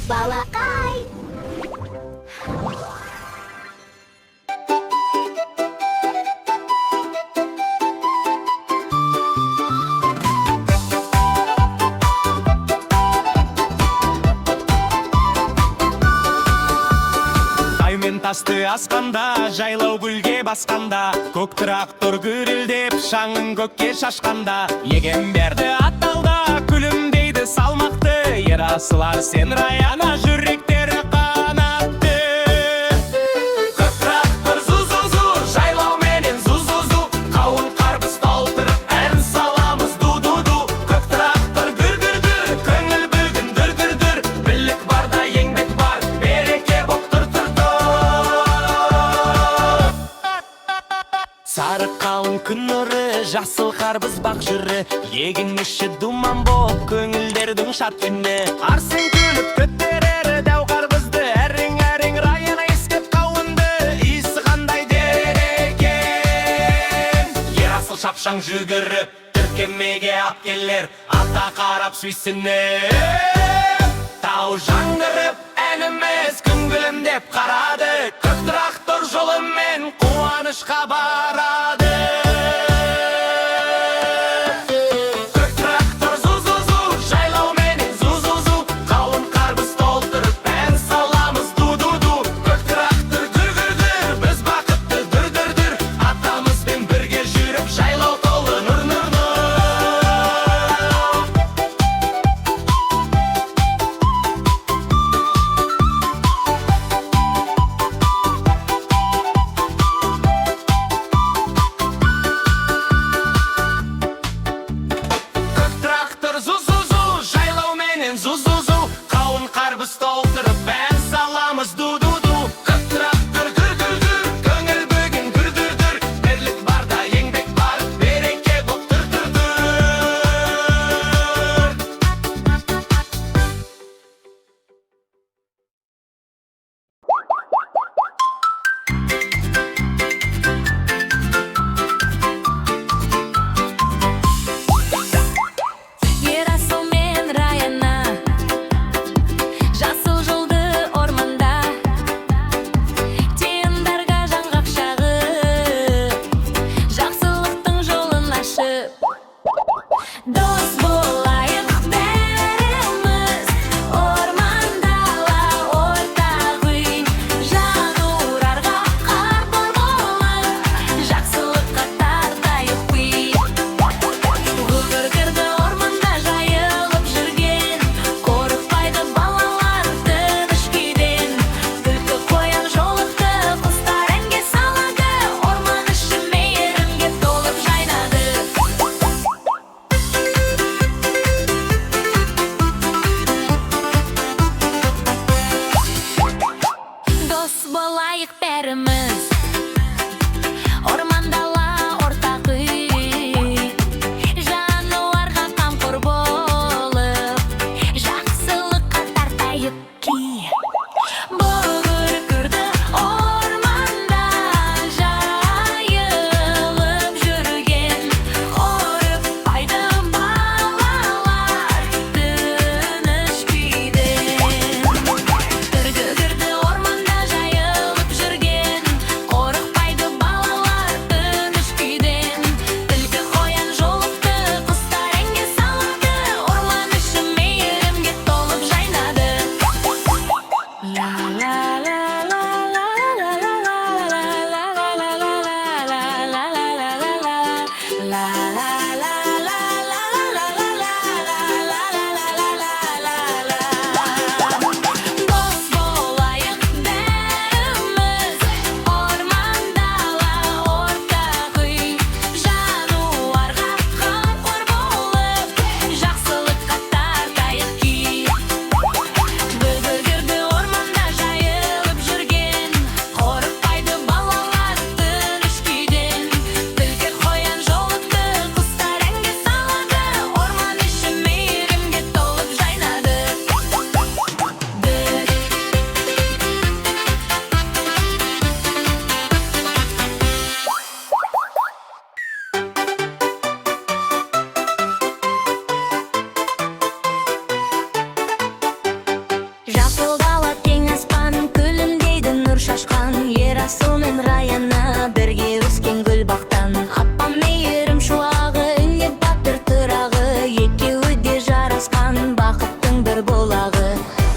Балақай. Ай мен тасты асқанда, жайлау гүлге басқанда, көк трактор гүрілдеп, шаңын көкке шашқанда, еген берді атталда, күлімдейді салмақты, ер асылар сен раяна, жүректері қанатты. Көк трактор зу-зу-зу, жайлау менен зу-зу-зу, қауын қарбыз толтырып, ән саламыз ду-ду-ду. Көк трактор гүр-гүр-гүр, көңіл бүгін дүр-дүр-дүр, бірлік барда еңбек бар, береке боп тұр-тұр-тұр. Сары қалың күн нұры, жасыл қарбыз бақ жүрі, егін іші думан боп, көңілдердің шат үні. Арсың күліп көтерері, дәу қарбызды, әрің-әрің райына ескеп қауынды, иісі қандай дер екен. Ер асыл шапшаң жүгіріп, түркемеге ап келер, ата қарап сүйсініп. Тау жаңғырып, әніміз күн күлімдеп қарады, көк трактор жолымен қуанышқа барады. Көк трактор зу-зу-зу, жайлау менен зу-зу-зу, қауын қарбыз толтырып, ән саламыз ду-ду-ду. Көк трактор дүр-дүр-дүр, біз бақытты дүр-дүр-дүр, атамызбен бірге жүріп, жайлау толы нұр-нұр-нұр. бір бұлағы.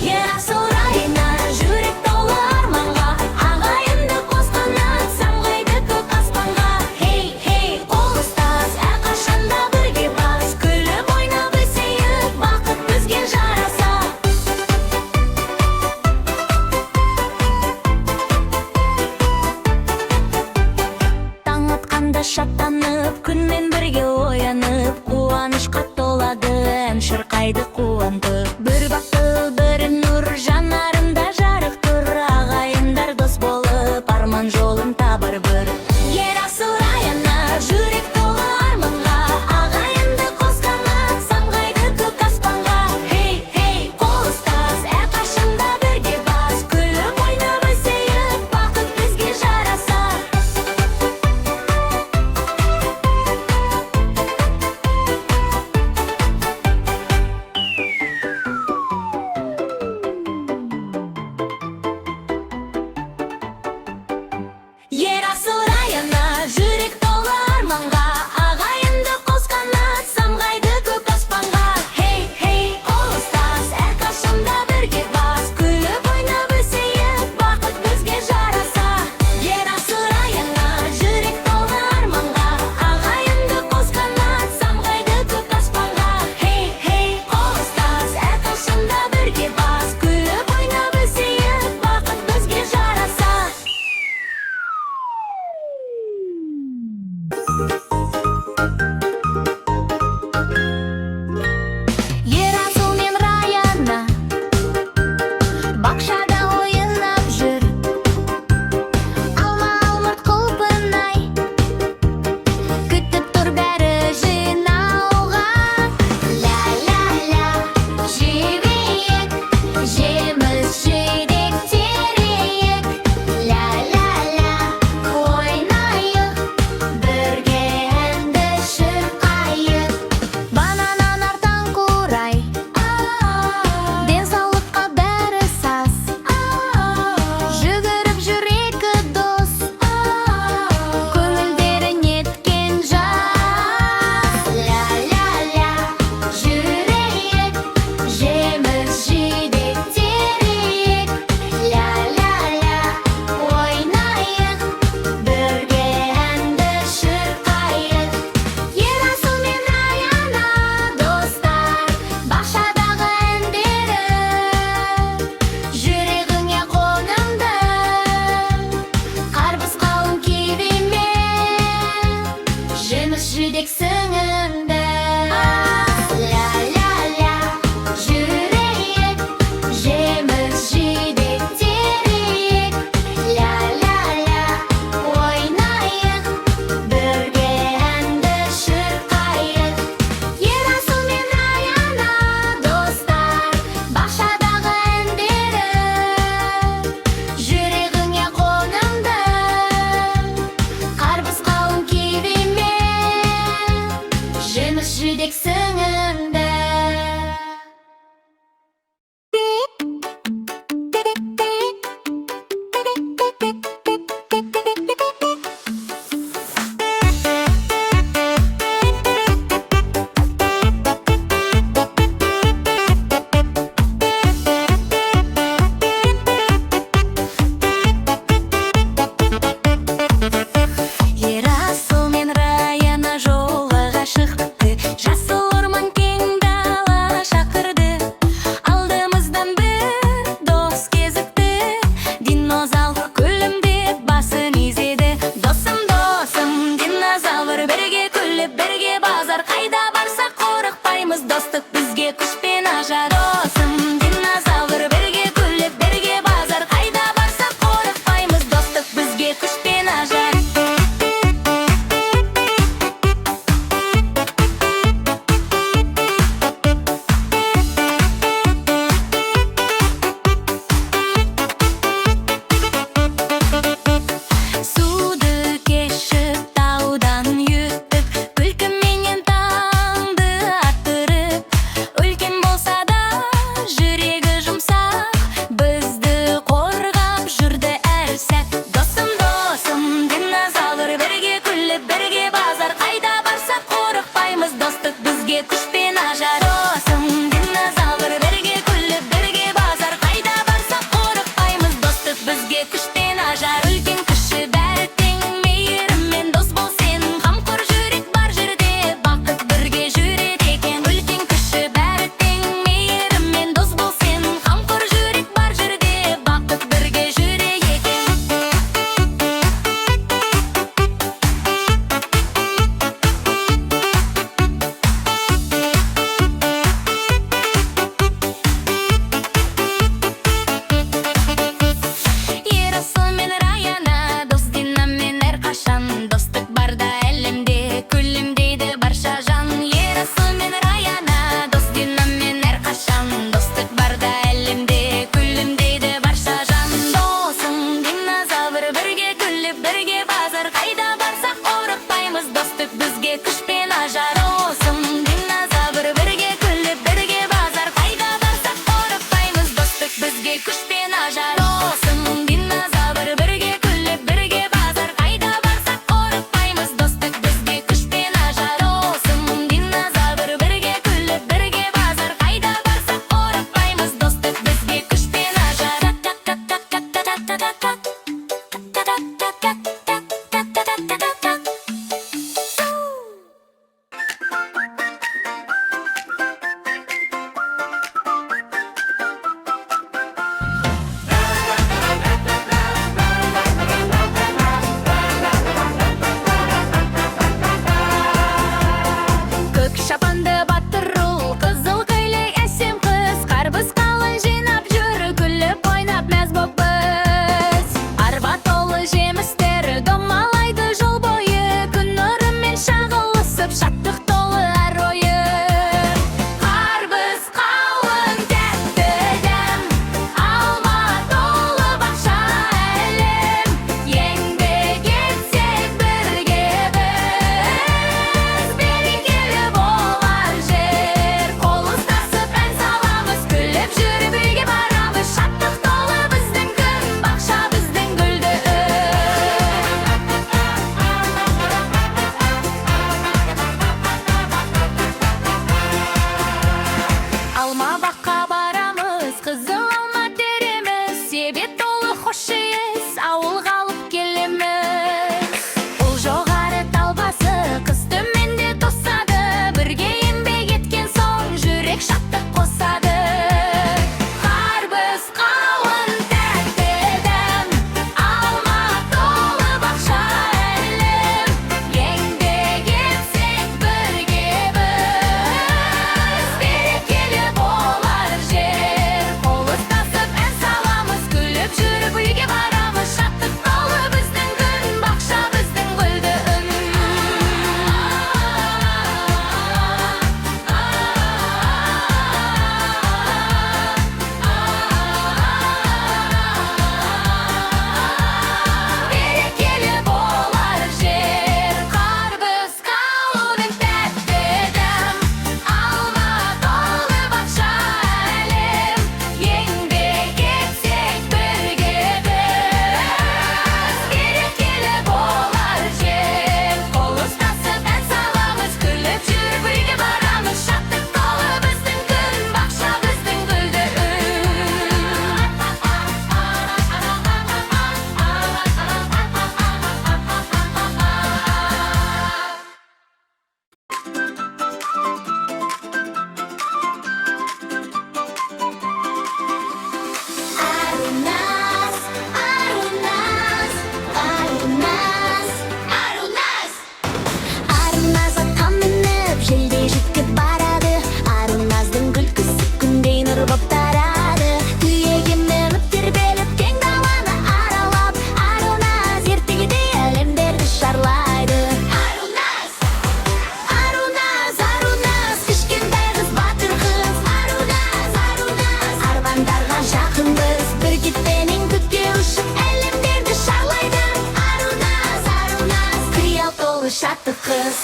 Ер асыл райына жүрек толы арманға, ағайынды қосқанат самғайды көк аспанға. Хей, қол ұстас, әрқашанда бірге бас, күліп ойнап өсейік, бақыт бізге жараса. Таң атқанда шаттанып, күнмен бірге оянып, қуанышқа толады, ән шырқайды қуантып. Бір бақыт, бір нұр, жанарында жарық тұр, ағайындар дос болып, арман жолын табар бір. Ер асыл райына жүрек толы арманға, ағайынды қосқанат самғайды көк аспанға. Хей, қол ұстас, әрқашанда бірге бас, күліп ойнап өсейік, бақыт бізге жараса. күш пен ажар. Досым динозавр, бірге күліп, бірге базар. Қайда барсақ қорықпаймыз, достық бізге күш пен ажар. Досым динозавр, бірге күліп, бірге базар. Қайда барсақ қорықпаймыз, достық бізге күш пен ажар. Көк шапанды батыр ұл, қызыл көйлек әсем қыз. Қарбыз қалын жинап жүр, күліп ойнап мәз боп біз. Арба толы жемістер домалайды жол бойы. Күн нұрымен шағылысып, шаттық толы әр ойы. Қарбыз қалын тәтті дәм, алма толы бақша әлем. Еңбек етсек бірге біз, берекелі болар жер. Қол ұстасып ән саламыз, күліп жүріп үйге барамыз. Шаттық толы біздің күн, бақша біздің гүлді алма баққа барамыз, қызыл алма тереміз. Себет толы хош иіс, ауылға алып келеміз. Ол жоғары тал басы, қыз төменде тосады. Бірге еңбек еткен соң, жүрек шаттық қосады. Қарбыз қалын тәтті дәм, алма толы бақша әлем. Еңбек етсек бірге біз, берекелі болар жер. Қол ұстасып ән саламыз, күліп жүріп үйге барамыз. Шаттық толы біздің күн, бақша біздің гүлді берекелі болар жер. Қарбыз қалын тәтті дәм, алма толы бақша әлем. Еңбек етсек бірге біз, берекелі болар жер. Қол ұстасып ән саламыз, күліп жүріп үйге барамыз. Шаттық толы біздің күн, бақша біздің гүлді Арунас, Арунас, Арунас, Арунас. Арунас атқа мініп, желде жүйткіп барады. Аруназдың күлкісі күндей нұр боп тарады. Түйеге мініп тербеліп, кең даланы аралап. Арунас ертегідей әлемдерді шарлайды. Арунас, Арунас, Арунас, кішкентай қыз, батыр қыз. Арунас, Арунас, армандарға жақынбыз. Bir кетпенен көкке ұшып, әлемдерді шарлайды. Арунас, Арунас, қиял толы шаттық қыз.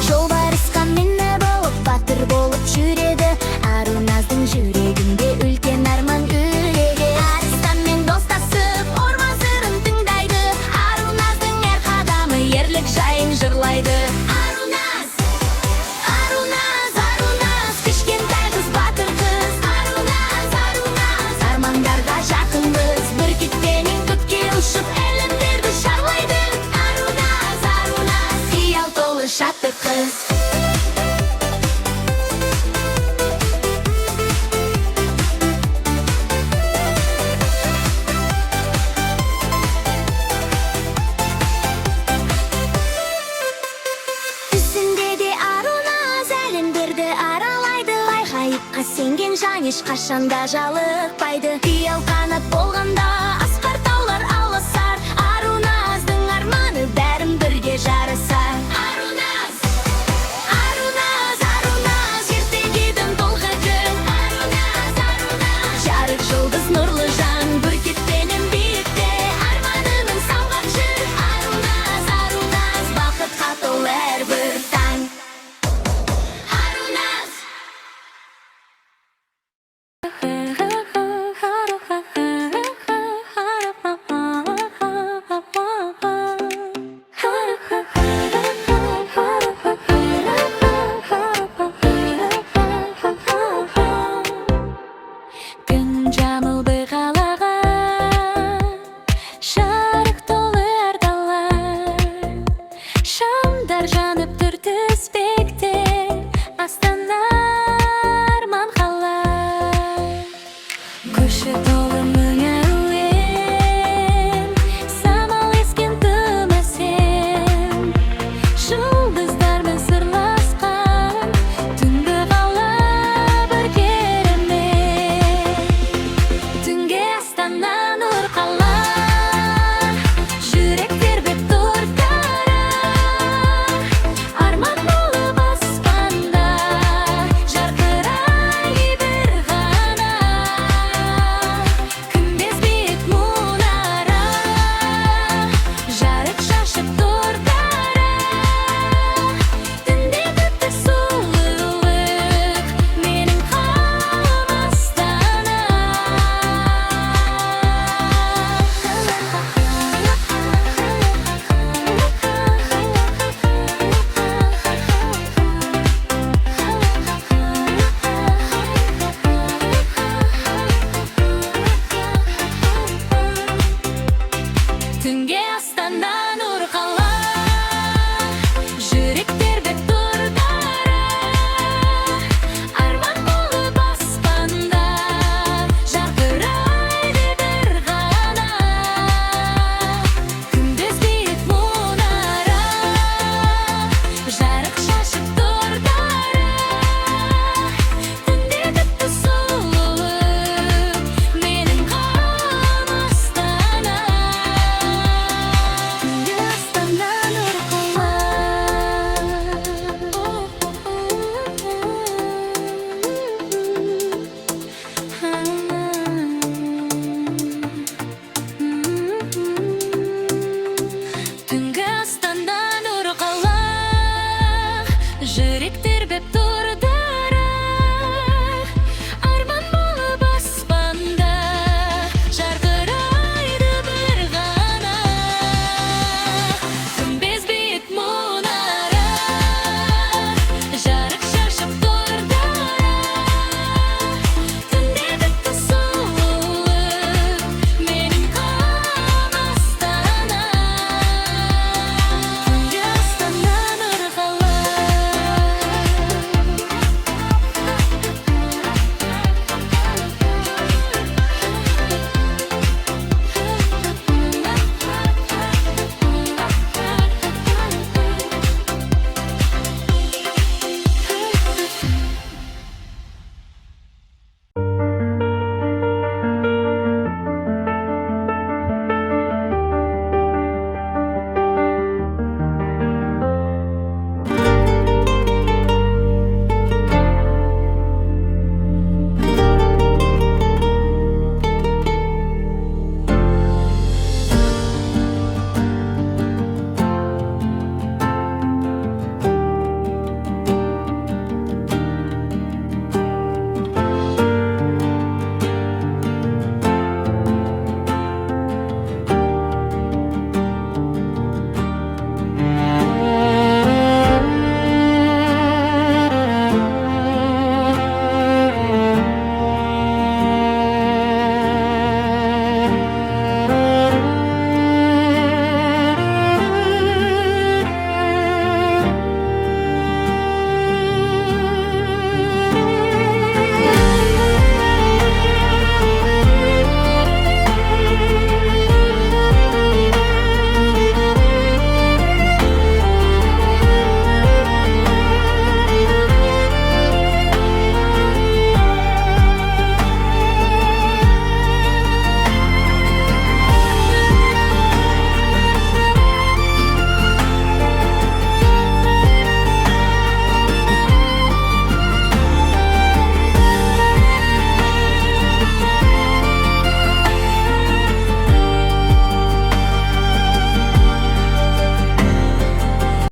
Жолбарысқа міні болып, батыр болып жүреді. Аруназдың жүрегінде үлкен арман үреді. Арыстанмен достасып, орман сырын тыңдайды. Аруназдың әр қадамы ерлік жайын жырлайды. Арунас, Арунас, Арунас, кішкентай қыз, батыр қыз. Арунас, Арунас, армандарға жақынбыз. Bir кетпенен көкке ұшып, әлемдерді шарлайды. Арунас, Арунас, қиял толы шаттық қыз. Түсінде де Арунас әлемдерді аралайды. Айқайыпқа сенген жан ешқашанда жалықпайды. Қиял қанат болғанда асқар таулар алысар. Аруназдың арманы бәрін бірге жарысар. Арунас, Арунас, Арунас, ертегідің толғы күн. Арунас, Арунас, жарық жұлдыз нұрлы жан. Bir кетпенен биікте арманының салған жүр. Арунас, Арунас, бақытқа толы әрбір таң. маржан